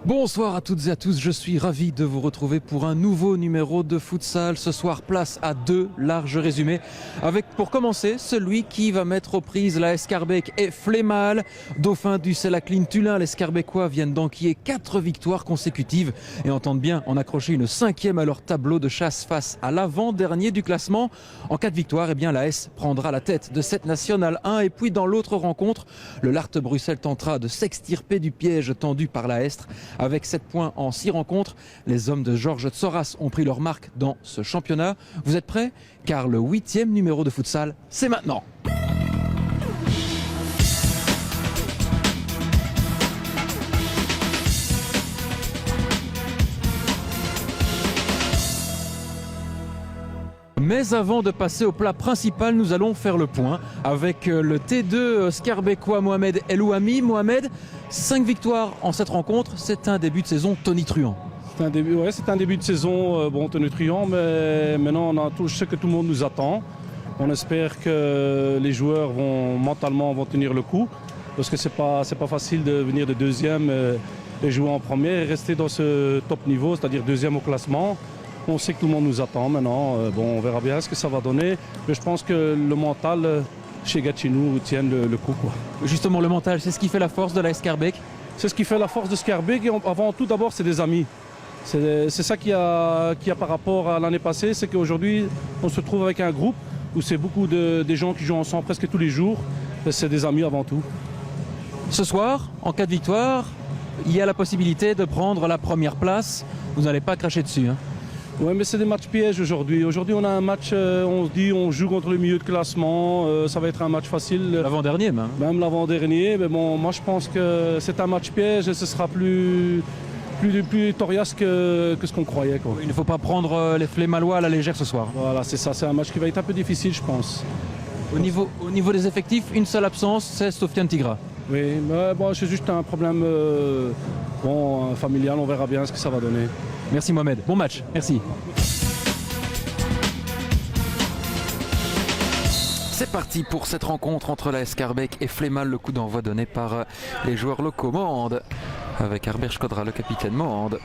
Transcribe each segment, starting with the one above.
Bonsoir à toutes et à tous, je suis ravi de vous retrouver pour un nouveau numéro de futsal. Ce soir, place à deux larges résumés avec pour commencer celui qui va mettre aux prises la Scarbeck et Flémal. Dauphin du Selacline Tullin, les Scarbeckois viennent d'enquiller 4 victoires consécutives et entendent bien en accrocher une 5e à leur tableau de chasse face à l'avant-dernier du classement. En cas de victoire, eh bien, la S prendra la tête de cette Nationale 1 et puis dans l'autre rencontre, le Larthe Bruxelles tentera de s'extirper du piège tendu par la Estre. Avec 7 points en 6 rencontres, les hommes de Georges Tsoras ont pris leur marque dans ce championnat. Vous êtes prêts? Car le 8e numéro de futsal, c'est maintenant. Mais avant de passer au plat principal, nous allons faire le point avec le T2 Scarbeckois Mohamed Elouami. Mohamed, 5 victoires en cette rencontre, c'est un début de saison tonitruant. C'est un début de saison tonitruant, mais maintenant je sais que tout le monde nous attend. On espère que les joueurs mentalement vont tenir le coup, parce que c'est pas facile de venir de deuxième et jouer en première et rester dans ce top niveau, c'est-à-dire deuxième au classement. On sait que tout le monde nous attend maintenant. On verra bien ce que ça va donner. Mais je pense que le mental chez Gatineau tient le coup, quoi. Justement, le mental, c'est ce qui fait la force de la Scarbeck. C'est ce qui fait la force de Scarbeck. Et avant tout, d'abord, c'est des amis. C'est ça qu'il y a par rapport à l'année passée. C'est qu'aujourd'hui, on se trouve avec un groupe où c'est beaucoup des gens qui jouent ensemble presque tous les jours. C'est des amis avant tout. Ce soir, en cas de victoire, il y a la possibilité de prendre la première place. Vous n'allez pas cracher dessus, hein. Oui, mais c'est des matchs pièges aujourd'hui. Aujourd'hui, on a un match, on se dit, on joue contre le milieu de classement. Ça va être un match facile. L'avant-dernier, même. Même l'avant-dernier. Mais bon, moi, je pense que c'est un match piège et ce sera plus coriace que ce qu'on croyait, quoi. Il ne faut pas prendre les Flémalois à la légère ce soir. Voilà, c'est ça. C'est un match qui va être un peu difficile, je pense. Au niveau des effectifs, une seule absence, c'est Sofiane Tigra. Oui, mais bon, c'est juste un problème familial. On verra bien ce que ça va donner. Merci Mohamed, bon match, merci. C'est parti pour cette rencontre entre la Scarbeck et Flémal, le coup d'envoi donné par les joueurs locaux. Mohand avec Arbert Shkodra, le capitaine Mohand.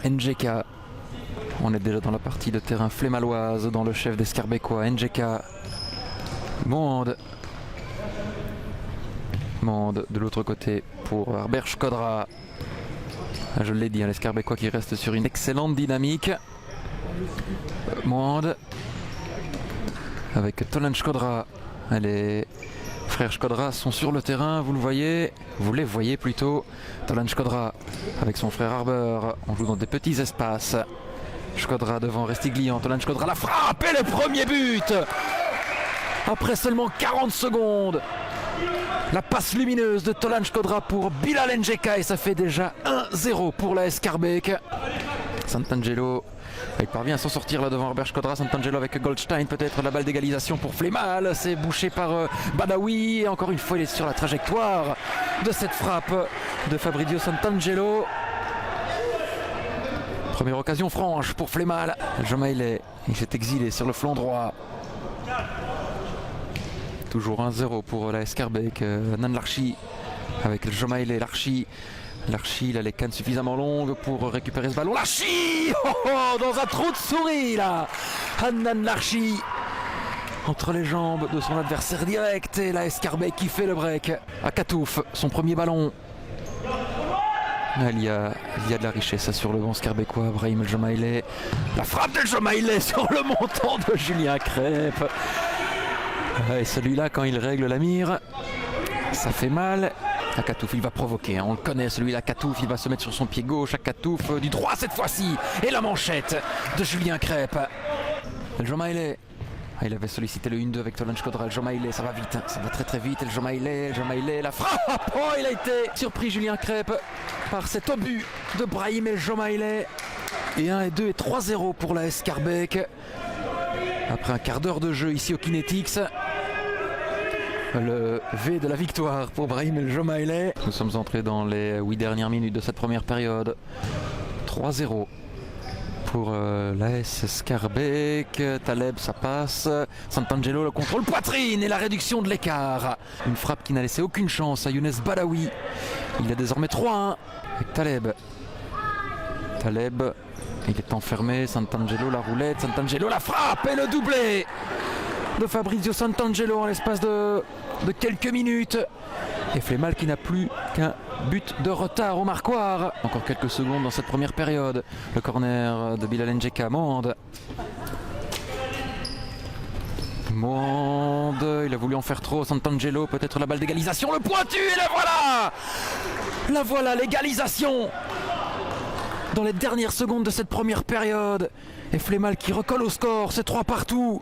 NGK, on est déjà dans la partie de terrain flémaloise, dans le chef des Scarbeckois. NGK, Mohand de l'autre côté pour Arbert Shkodra. Je l'ai dit, les Scarbeckois qui restent sur une excellente dynamique. Mohand avec Tolan Shkodra. Les frères Shkodra sont sur le terrain, vous les voyez plutôt. Tolan Shkodra avec son frère Arbor. On joue dans des petits espaces. Shkodra devant Restiglian. Tolan Shkodra, la frappe et le premier but après seulement 40 secondes. La passe lumineuse de Tolan Shkodra pour Bilal NGK et ça fait déjà 1-0 pour la Scarbeck. Sant'Angelo, il parvient à s'en sortir là devant Arbert Shkodra. Sant'Angelo avec Goldstein, peut-être la balle d'égalisation pour Flémal. C'est bouché par Badawi et encore une fois il est sur la trajectoire de cette frappe de Fabrizio Sant'Angelo. Première occasion franche pour Flémal. Jomaïlé, il s'est exilé sur le flanc droit. Toujours 1-0 pour la Scarbeck. Nan Larchi avec Jomaïlé. Larchi, il a les cannes suffisamment longues pour récupérer ce ballon. Larchi dans un trou de souris là. Nan Larchi entre les jambes de son adversaire direct et la Scarbeck qui fait le break. À Katouf, son premier ballon. Il y a de la richesse sur le banc Scarbeckois. Brahim Jomaïlé. La frappe de Jomaïlé sur le montant de Julien Crêpe. Et celui-là, quand il règle la mire, ça fait mal. Akatouf, il va provoquer, on le connaît celui-là. Akatouf, il va se mettre sur son pied gauche. Akatouf du droit cette fois-ci. Et la manchette de Julien Crêpe. El Jomaïlé. Il avait sollicité le 1-2 avec Tolan Shkodra. El Jomaïlé, ça va vite, ça va très très vite. El Jomaïlé, la frappe. Oh, il a été surpris Julien Crêpe par cet obus de Brahim El Jomaïlé. Et 1 et 2 et 3-0 pour la Scarbeck. Après un quart d'heure de jeu ici au Kinetics. Le V de la victoire pour Brahim El Jomaïlé. Nous sommes entrés dans les 8 dernières minutes de cette première période. 3-0 pour l'AS Schaerbeek. Taleb, ça passe. Santangelo, le contrôle poitrine et la réduction de l'écart. Une frappe qui n'a laissé aucune chance à Younes Badawi. Il est désormais 3-1 avec Taleb. Taleb, il est enfermé. Santangelo, la roulette. Santangelo, la frappe et le doublé de Fabrizio Santangelo en l'espace de quelques minutes. Et Flémal qui n'a plus qu'un but de retard au marquoir. Encore quelques secondes dans cette première période. Le corner de Bilal Ndjeka. Monde, il a voulu en faire trop. Santangelo, peut-être la balle d'égalisation. Le pointu et la voilà. La voilà, l'égalisation dans les dernières secondes de cette première période. Et Flémal qui recolle au score. C'est 3 partout.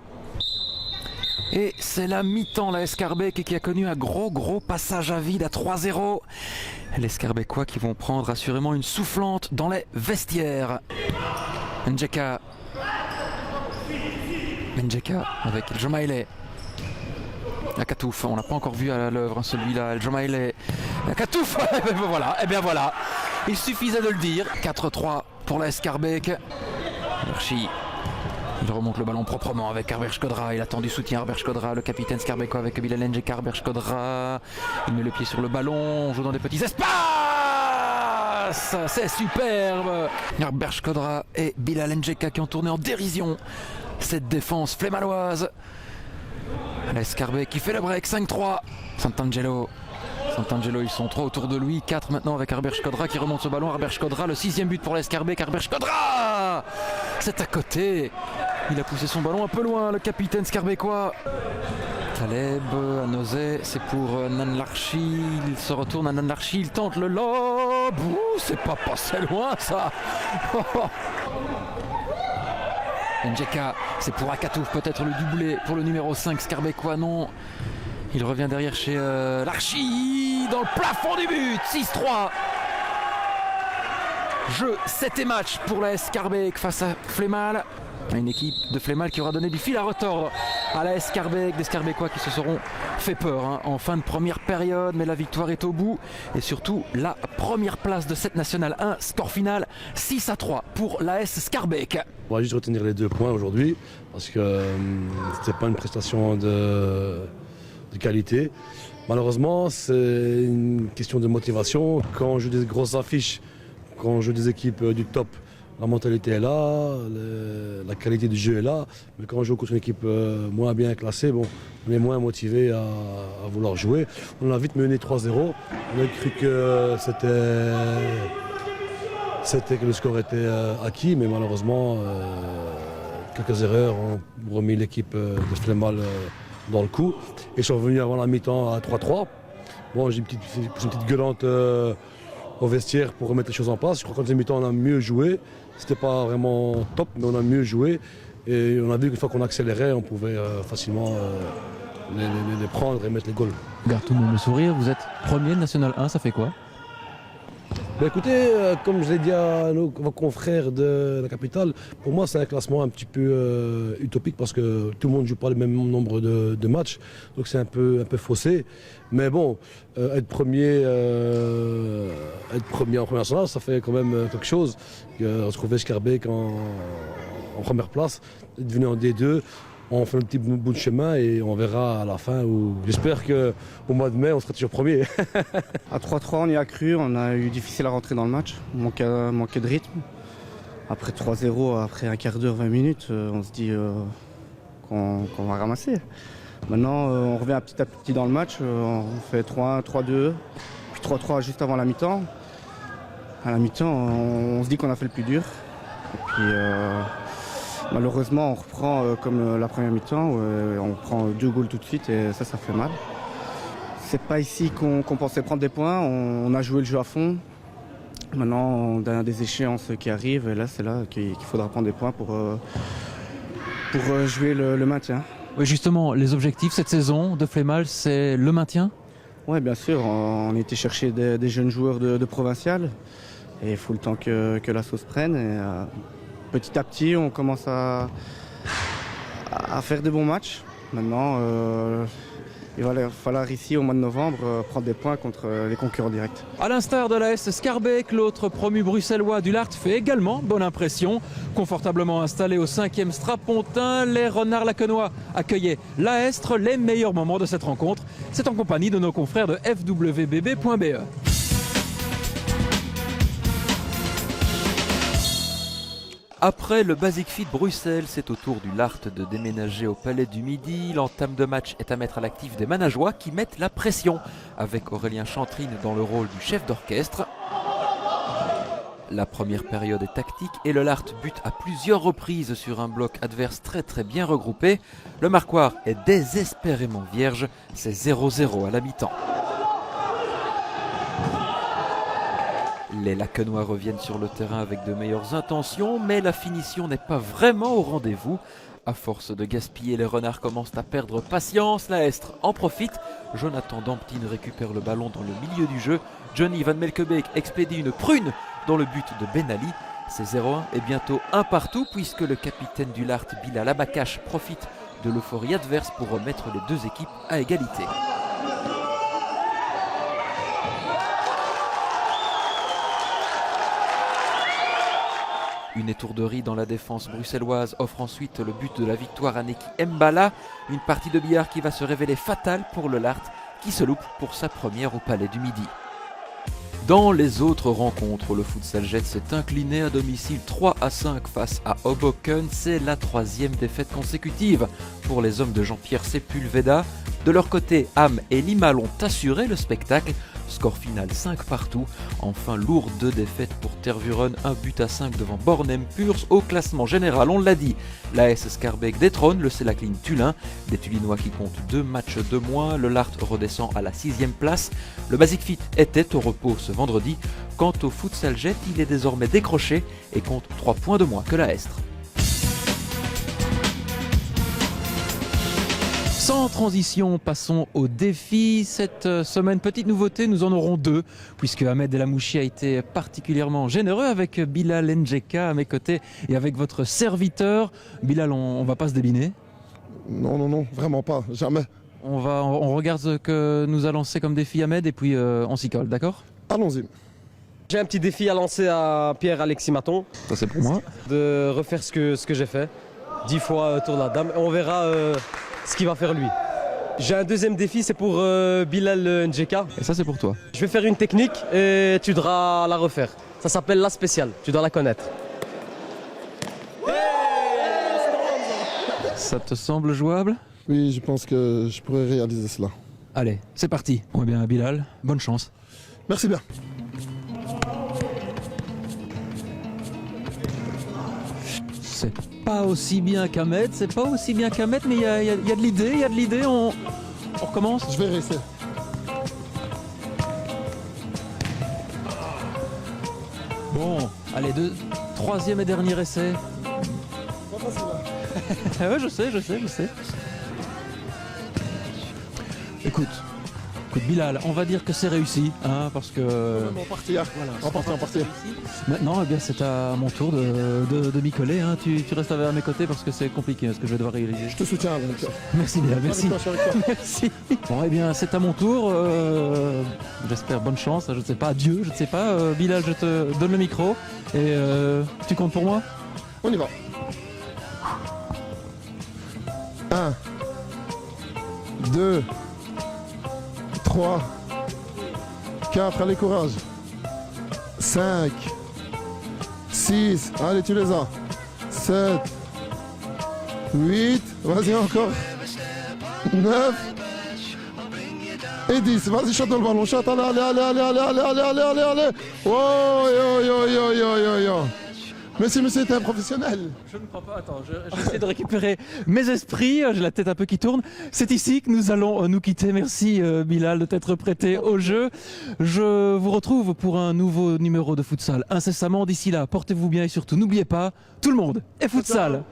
Et c'est la mi-temps, la Schaerbeek, qui a connu un gros passage à vide à 3-0. Les Schaerbeckois qui vont prendre assurément une soufflante dans les vestiaires. Ndjeka avec El Jomaïle. Akatouf, on l'a pas encore vu à l'œuvre celui-là. El Jomaïle. Akatouf, et bien voilà. Il suffisait de le dire. 4-3 pour la Schaerbeek. Archie. Il remonte le ballon proprement avec Herbert Shkodra. Il attend du soutien Herbert Shkodra, le capitaine Schaerbeekkois avec Bilal Ndjeka. Herbert Shkodra. Il met le pied sur le ballon. On joue dans des petits espaces. C'est superbe. Herbert Shkodra et Bilal Ndjeka qui ont tourné en dérision cette défense flémaloise. La Schaerbeek qui fait le break. 5-3. Santangelo, ils sont 3 autour de lui, 4 maintenant avec Herbert Shkodra qui remonte ce ballon. Herbert Shkodra, le 6e but pour la Schaerbeek. Herbert Shkodra, c'est à côté. Il a poussé son ballon un peu loin, le capitaine Schaerbeekkois. Taleb a nausé, c'est pour Nanlarchi. Il se retourne à Nanlarchi, il tente le lob. Ouh, c'est pas passé loin ça. Ndjeka, c'est pour Akatouf, peut-être le doublé pour le numéro 5 Schaerbeekkois, non. Il revient derrière chez l'Archi dans le plafond du but. 6-3. Jeu 7 et match pour la Schaerbeek face à Flémal. Une équipe de Flémal qui aura donné du fil à retordre à la Schaerbeek. Des Schaerbeekkois qui se seront fait peur en fin de première période. Mais la victoire est au bout. Et surtout la première place de cette Nationale 1. Score final 6-3 pour l'AS Schaerbeek. On va juste retenir les 2 points aujourd'hui. Parce que c'était pas une prestation de qualité. Malheureusement, c'est une question de motivation. Quand on joue des grosses affiches, quand on joue des équipes du top, la mentalité est là, la qualité du jeu est là. Mais quand on joue contre une équipe moins bien classée, bon, on est moins motivé à vouloir jouer. On a vite mené 3-0. On a cru que que le score était acquis, mais malheureusement, quelques erreurs ont remis l'équipe de Flémal dans le coup. Et je suis revenu avant la mi-temps à 3-3. Bon, j'ai une petite gueulante au vestiaire pour remettre les choses en place. Je crois qu'en deuxième mi-temps, on a mieux joué. C'était pas vraiment top, mais on a mieux joué. Et on a vu qu'une fois qu'on accélérait, on pouvait facilement les prendre et mettre les goals. Garde tout le monde le sourire. Vous êtes premier de National 1, ça fait quoi? Écoutez, comme je l'ai dit à nos confrères de la capitale, pour moi c'est un classement un petit peu utopique parce que tout le monde ne joue pas le même nombre de matchs, donc c'est un peu faussé. Mais bon, être premier en première nationale, ça fait quand même quelque chose. Retrouver Schaerbeek en première place, être venu en D2. On fait un petit bout de chemin et on verra à la fin. J'espère qu'au mois de mai, on sera toujours premier. À 3-3, on y a cru. On a eu difficile à rentrer dans le match. On manquait de rythme. Après 3-0, après un quart d'heure, 20 minutes, on se dit qu'on va ramasser. Maintenant, on revient petit à petit dans le match. On fait 3-1, 3-2, puis 3-3 juste avant la mi-temps. À la mi-temps, on se dit qu'on a fait le plus dur. Et puis, malheureusement, on reprend comme la première mi-temps, on prend 2 goals tout de suite et ça fait mal. C'est pas ici qu'on pensait prendre des points, on a joué le jeu à fond. Maintenant, on a des échéances qui arrivent et là, c'est là qu'il faudra prendre des points pour jouer le maintien. Oui, justement, les objectifs cette saison de Flémal, c'est le maintien? Oui, bien sûr, on a été chercher des jeunes joueurs de provincial et il faut le temps que la sauce prenne. Et, petit à petit, on commence à faire des bons matchs. Maintenant, il va falloir ici au mois de novembre prendre des points contre les concurrents directs. À l'instar de l'AS Scarbeck, l'autre promu bruxellois du Lart fait également bonne impression. Confortablement installé au 5e strapontin, les Renards Laquenois accueillaient l'Aestre. Les meilleurs moments de cette rencontre, c'est en compagnie de nos confrères de fwbb.be. Après le Basic Fit Bruxelles, c'est au tour du Lart de déménager au Palais du Midi. L'entame de match est à mettre à l'actif des Manageois qui mettent la pression, avec Aurélien Chantrine dans le rôle du chef d'orchestre. La première période est tactique et le Lart bute à plusieurs reprises sur un bloc adverse très bien regroupé. Le marquoir est désespérément vierge, c'est 0-0 à la mi-temps. Les Laquenois reviennent sur le terrain avec de meilleures intentions, mais la finition n'est pas vraiment au rendez-vous. À force de gaspiller, les Renards commencent à perdre patience. L'Aestre en profite. Jonathan Damptine récupère le ballon dans le milieu du jeu. Johnny Van Melkebeek expédie une prune dans le but de Ben Ali. C'est 0-1 et bientôt 1 partout puisque le capitaine du Lart, Bilal Abakash, profite de l'euphorie adverse pour remettre les deux équipes à égalité. Une étourderie dans la défense bruxelloise offre ensuite le but de la victoire à Neki Mbala. Une partie de billard qui va se révéler fatale pour le Lart qui se loupe pour sa première au Palais du Midi. Dans les autres rencontres, le Futsal Jet s'est incliné à domicile 3-5 face à Hoboken. C'est la 3e défaite consécutive pour les hommes de Jean-Pierre Sepulveda. De leur côté, Ham et Limal ont assuré le spectacle. Score final 5 partout. Enfin, lourde défaite pour Tervuren, 1-5 devant Bornem Purs. Au classement général, on l'a dit, l'AS Scarbeck détrône le Selacline Tullin. Des Tullinois qui comptent 2 matchs de moins. Le Lart redescend à la 6e place. Le Basic Fit était au repos ce vendredi. Quant au Futsal Jet, il est désormais décroché et compte 3 points de moins que l'Aestre. Sans transition, passons au défi. Cette semaine, petite nouveauté, nous en aurons 2, puisque Ahmed Elamouchi a été particulièrement généreux avec Bilal Njeka à mes côtés et avec votre serviteur. Bilal, on va pas se débiner? Non, vraiment pas, jamais. On regarde ce que nous a lancé comme défi Ahmed et puis on s'y colle, d'accord? Allons-y. J'ai un petit défi à lancer à Pierre-Alexis Maton. Ça c'est pour moi. De refaire ce que j'ai fait. 10 fois tour de la dame. On verra ce qu'il va faire lui. J'ai un deuxième défi, c'est pour Bilal Njeka. Et ça c'est pour toi. Je vais faire une technique et tu devras la refaire. Ça s'appelle la spéciale, tu dois la connaître. Ça te semble jouable? Oui, je pense que je pourrais réaliser cela. Allez, c'est parti. Eh bien Bilal, bonne chance. Merci bien. C'est pas aussi bien qu'Ahmed, mais il y a de l'idée, on recommence. Je vais rester. Bon, allez, 3e et dernier essai. Pas facile, hein. Ouais, je sais. Écoute Bilal, on va dire que c'est réussi, hein, parce que... On partir. Voilà, on partir. Maintenant, eh bien, c'est à mon tour de m'y coller. Hein. Tu restes à mes côtés parce que c'est compliqué, ce que je vais devoir réaliser. Je te soutiens, donc. Merci Bilal, merci. Avec toi, je suis avec toi. Merci. Bon, eh bien, c'est à mon tour. J'espère bonne chance. Je ne sais pas, adieu, je ne sais pas. Bilal, je te donne le micro. Et tu comptes pour moi? On y va. 1, 2, 3, 4, allez courage. 5, 6, allez tu les as. 7, 8, vas-y encore. 9 et 10, vas-y chante dans le ballon, chante, allez. Oh. Monsieur, t'es un professionnel. Je ne crois pas, attends, j'essaie de récupérer mes esprits, j'ai la tête un peu qui tourne. C'est ici que nous allons nous quitter. Merci Bilal de t'être prêté au jeu. Je vous retrouve pour un nouveau numéro de Futsal incessamment. D'ici là, portez-vous bien et surtout n'oubliez pas, tout le monde est futsal.